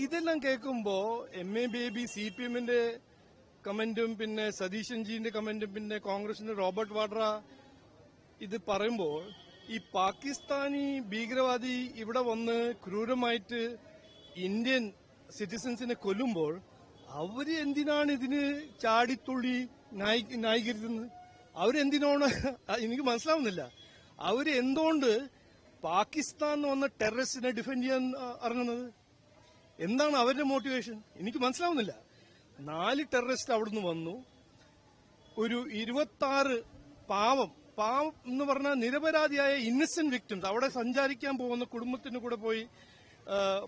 ഇതെല്ലാം കേൾക്കുമ്പോ MA baby CPM-ന്റെ കമന്റും പിന്നെ സതീശൻജിന്റെ കമന്റും പിന്നെ കോൺഗ്രസിന്റെ റോബർട്ട് വാഡ്ര ഇത് പറയുമ്പോൾ ഈ പാകിസ്ഥാനി ഭീകരവാദി ഇവിടെ വന്ന് ക്രൂരമായിട്ട് ഇന്ത്യൻ സിറ്റിസൺസിനെ കൊല്ലുമ്പോൾ അവര് എന്തിനാണ് ഇതിന് ചാടിത്തുള്ളി ന്യായീകരിക്കുന്നത്? അവരെന്തിനാണ് എനിക്ക് മനസ്സിലാവുന്നില്ല. അവര് എന്തുകൊണ്ട് പാകിസ്ഥാൻ വന്ന ടെററിസ്റ്റിനെ ഡിഫെൻഡ് ചെയ്യാൻ ഇറങ്ങുന്നത്? എന്താണ് അവരുടെ മോട്ടിവേഷൻ? എനിക്ക് മനസ്സിലാവുന്നില്ല. 4 ടെററിസ്റ്റ് അവിടുന്ന് വന്നു. ഒരു 26 പാവം എന്ന് പറഞ്ഞാൽ നിരപരാധിയായ ഇന്നസെന്റ് വിക്ടിംസ് അവിടെ സഞ്ചാരിക്കാൻ പോകുന്ന കുടുംബത്തിന് കൂടെ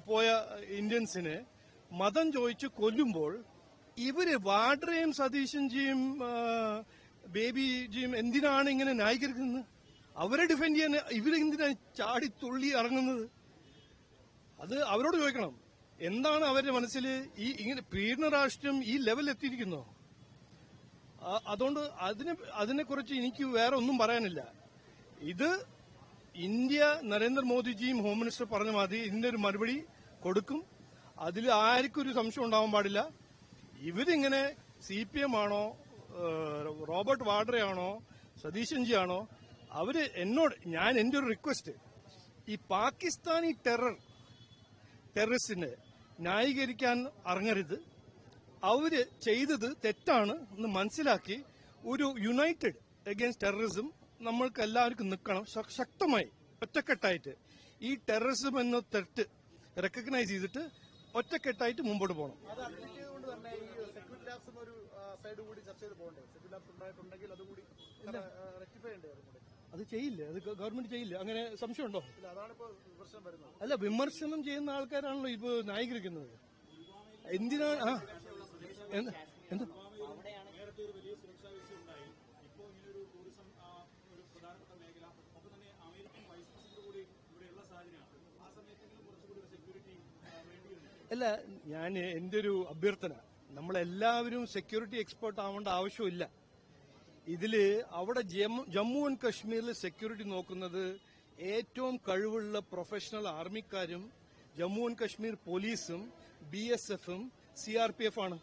പോയ ഇന്ത്യൻസിനെ മതം ചോദിച്ച് കൊല്ലുമ്പോൾ ഇവര് വാഡ്രയും സതീശൻജിയും ബേബിജിയും എന്തിനാണ് ഇങ്ങനെ ന്യായീകരിക്കുന്നത്? അവരെ ഡിഫെൻഡ് ചെയ്യാൻ ഇവരെന്തിനാണ് ചാടിത്തുള്ളി ഇറങ്ങുന്നത്? അത് അവരോട് ചോദിക്കണം. എന്താണ് അവരുടെ മനസ്സിൽ? ഇങ്ങനെ പീഡന രാഷ്ട്രം ഈ ലെവലിൽ എത്തിയിരിക്കുന്നോ? അതുകൊണ്ട് അതിനെക്കുറിച്ച് എനിക്ക് വേറെ ഒന്നും പറയാനില്ല. ഇത് ഇന്ത്യ നരേന്ദ്രമോദിജിയും ഹോം മിനിസ്റ്റർ പറഞ്ഞ മാതിരി ഇതിന്റെ ഒരു മറുപടി കൊടുക്കും. അതിൽ ആർക്കും ഒരു സംശയം ഉണ്ടാവാൻ പാടില്ല. ഇവരിങ്ങനെ CPM ആണോ, റോബർട്ട് വാഡ്രയാണോ, സതീശൻജി ആണോ, അവര് എന്റെ ഒരു റിക്വസ്റ്റ്, ഈ പാകിസ്ഥാനി ടെററിസ്റ്റിനെ ന്യായീകരിക്കാൻ ഇറങ്ങരുത്. അവര് ചെയ്തത് തെറ്റാണ് എന്ന് മനസ്സിലാക്കി ഒരു യുണൈറ്റഡ് അഗേൻസ്റ്റ് ടെററിസം നമ്മൾക്ക് എല്ലാവർക്കും നിൽക്കണം. ശക്തമായി ഒറ്റക്കെട്ടായിട്ട് ഈ ടെററിസം എന്ന തെറ്റ് റെക്കഗ്നൈസ് ചെയ്തിട്ട് ഒറ്റക്കെട്ടായിട്ട് മുമ്പോട്ട് പോകണം. അത് ചെയ്യില്ല, അത് ഗവൺമെന്റ് ചെയ്യില്ല. അങ്ങനെ സംശയമുണ്ടോ? അല്ല, വിമർശനം ചെയ്യുന്ന ആൾക്കാരാണല്ലോ ഇപ്പൊ ന്യായീകരിക്കുന്നത്. എന്തിനാണ് എന്ത് അല്ല, എന്റെ ഒരു അഭ്യർത്ഥന, നമ്മളെല്ലാവരും സെക്യൂരിറ്റി എക്സ്പേർട്ട് ആവേണ്ട ആവശ്യമില്ല. ഇതില് അവിടെ ജമ്മു ആൻഡ് കശ്മീരിൽ സെക്യൂരിറ്റി നോക്കുന്നത് ഏറ്റവും കഴിവുള്ള പ്രൊഫഷണൽ ആർമിക്കാരും ജമ്മു ആൻഡ് കശ്മീർ പോലീസും BSF-ഉം CRPF ആണ്.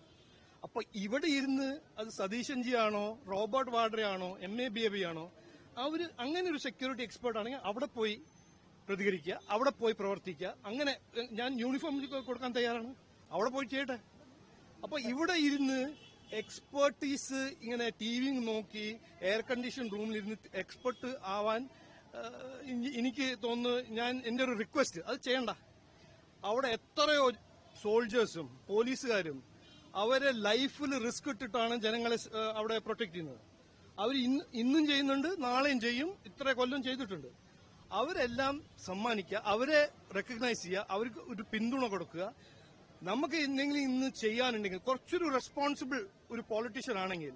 അപ്പൊ ഇവിടെ ഇരുന്ന് അത് സതീശൻജി ആണോ, റോബർട്ട് വാഡ്രയാണോ, MA ബേബി ആണോ, അവര് അങ്ങനെ ഒരു സെക്യൂരിറ്റി എക്സ്പേർട്ട് ആണെങ്കിൽ അവിടെ പോയി പ്രതികരിക്കുക, അവിടെ പോയി പ്രവർത്തിക്കുക. അങ്ങനെ ഞാൻ യൂണിഫോം കൊടുക്കാൻ തയ്യാറാണ്. അവിടെ പോയി ചെയ്യട്ടെ. അപ്പൊ ഇവിടെ ഇരുന്ന് എക്സ്പേർട്ടീസ് ഇങ്ങനെ TV നോക്കി എയർ കണ്ടീഷൻ റൂമിലിരുന്ന് എക്സ്പെർട്ട് ആവാൻ എനിക്ക് തോന്നുന്നു, എന്റെ ഒരു റിക്വസ്റ്റ്, അത് ചെയ്യണ്ട. അവിടെ എത്രയോ സോൾജേഴ്സും പോലീസുകാരും അവരെ ലൈഫിൽ റിസ്ക് ഇട്ടിട്ടാണ് ജനങ്ങളെ അവിടെ പ്രൊട്ടക്ട് ചെയ്യുന്നത്. അവർ ഇന്നും ചെയ്യുന്നുണ്ട്, നാളെയും ചെയ്യും, ഇത്ര കൊല്ലം ചെയ്തിട്ടുണ്ട്. അവരെല്ലാം സമ്മാനിക്കുക, അവരെ റെക്കഗ്നൈസ് ചെയ്യുക, അവർക്ക് ഒരു പിന്തുണ കൊടുക്കുക. നമുക്ക് എന്തെങ്കിലും ഇന്ന് ചെയ്യാനുണ്ടെങ്കിൽ, കുറച്ചൊരു റെസ്പോൺസിബിൾ ഒരു പൊളിറ്റീഷ്യൻ ആണെങ്കിൽ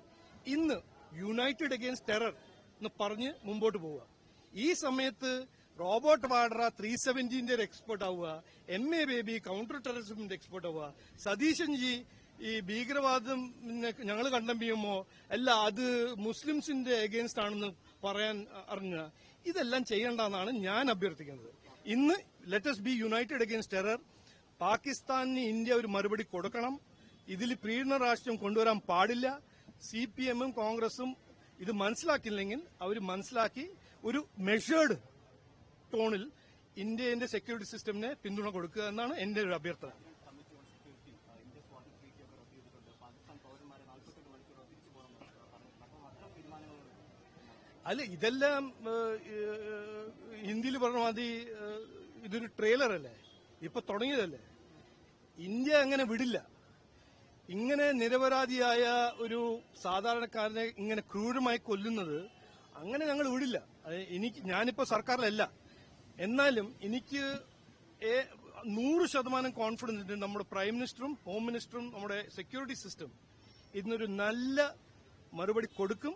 ഇന്ന് യുണൈറ്റഡ് അഗെയിൻസ്റ്റ് ടെറർ എന്ന് പറഞ്ഞ് മുമ്പോട്ട് പോവുക. ഈ സമയത്ത് റോബർട്ട് വാഡ്ര 370-ന്റെ എക്സ്പെർട്ട് ആവുക, MA ബേബി കൗണ്ടർ ടെററിസമിന്റെ എക്സ്പെർട്ട് ആവുക, സതീശൻജി ഈ ഭീകരവാദം ഞങ്ങൾ കണ്ടം ചെയ്യുമ്പോ അല്ല അത് മുസ്ലിംസിന്റെ എഗെയിൻസ്റ്റ് ആണെന്ന് പറയാൻ അറിഞ്ഞ ഇതെല്ലാം ചെയ്യേണ്ടെന്നാണ് ഞാൻ അഭ്യർത്ഥിക്കുന്നത്. ഇന്ന് let us be united against terror. പാകിസ്ഥാനിന് ഇന്ത്യ ഒരു മറുപടി കൊടുക്കണം. ഇതിൽ പീഡന രാഷ്ട്രം കൊണ്ടുവരാൻ പാടില്ല. CPM-ഉം കോൺഗ്രസും ഇത് മനസ്സിലാക്കില്ലെങ്കിൽ അവർ മനസ്സിലാക്കി ഒരു മെഷേർഡ് ടോണിൽ ഇന്ത്യന്റെ സെക്യൂരിറ്റി സിസ്റ്റമിനെ പിന്തുണ കൊടുക്കുക എന്നാണ് എന്റെ ഒരു അഭ്യർത്ഥന. അല്ല, ഇതെല്ലാം ഹിന്ദിയിൽ പറഞ്ഞ മാതിരി ഇതൊരു ട്രെയിലർ അല്ലേ, ഇപ്പൊ തുടങ്ങിയതല്ലേ. ഇന്ത്യ അങ്ങനെ വിടില്ല. ഇങ്ങനെ നിരപരാധിയായ ഒരു സാധാരണക്കാരനെ ഇങ്ങനെ ക്രൂരമായി കൊല്ലുന്നത് അങ്ങനെ ഞങ്ങൾ വിടില്ല. ഞാനിപ്പോ സർക്കാരിലല്ല, എന്നാലും എനിക്ക് 100% കോൺഫിഡൻസ് ഉണ്ട് നമ്മുടെ പ്രൈം മിനിസ്റ്ററും ഹോം മിനിസ്റ്ററും നമ്മുടെ സെക്യൂരിറ്റി സിസ്റ്റം ഇതിനൊരു നല്ല മറുപടി കൊടുക്കും.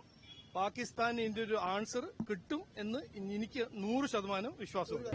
പാകിസ്ഥാന് ഇതിന്റെ ഒരു ആൻസർ കിട്ടും എന്ന് എനിക്ക് 100% വിശ്വാസമുണ്ട്.